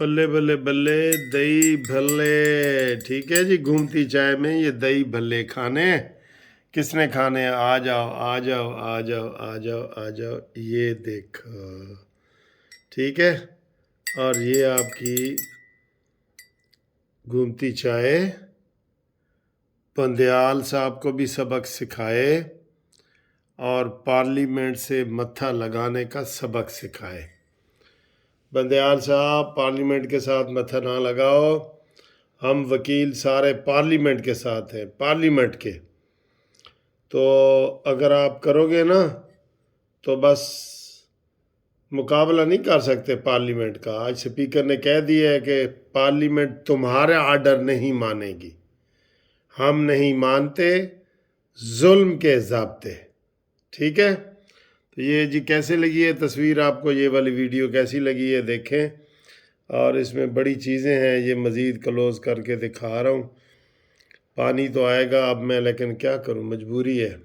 بلے بلے بلے دہی بھلے، ٹھیک ہے جی، گھومتی چائے میں یہ دہی بھلے کھانے ہیں۔ کس نے کھانے ہیں؟ آ جاؤ آ جاؤ آ جاؤ آ جاؤ آ جاؤ، یہ دیکھو، ٹھیک ہے۔ اور یہ آپ کی گھومتی چائے بندیال صاحب کو بھی سبق سکھائے اور پارلیمنٹ سے متھا لگانے کا سبق سکھائے۔ بندیال صاحب، پارلیمنٹ کے ساتھ متھا نہ لگاؤ، ہم وکیل سارے پارلیمنٹ کے ساتھ ہیں، پارلیمنٹ کے، تو اگر آپ کرو گے نا تو بس مقابلہ نہیں کر سکتے پارلیمنٹ کا۔ آج سپیکر نے کہہ دیا ہے کہ پارلیمنٹ تمہارے آرڈر نہیں مانے گی، ہم نہیں مانتے ظلم کے ضابطے، ٹھیک ہے۔ تو یہ جی کیسے لگی ہے تصویر آپ کو، یہ والی ویڈیو کیسی لگی ہے دیکھیں، اور اس میں بڑی چیزیں ہیں، یہ مزید کلوز کر کے دکھا رہا ہوں۔ پانی تو آئے گا اب میں، لیکن کیا کروں، مجبوری ہے۔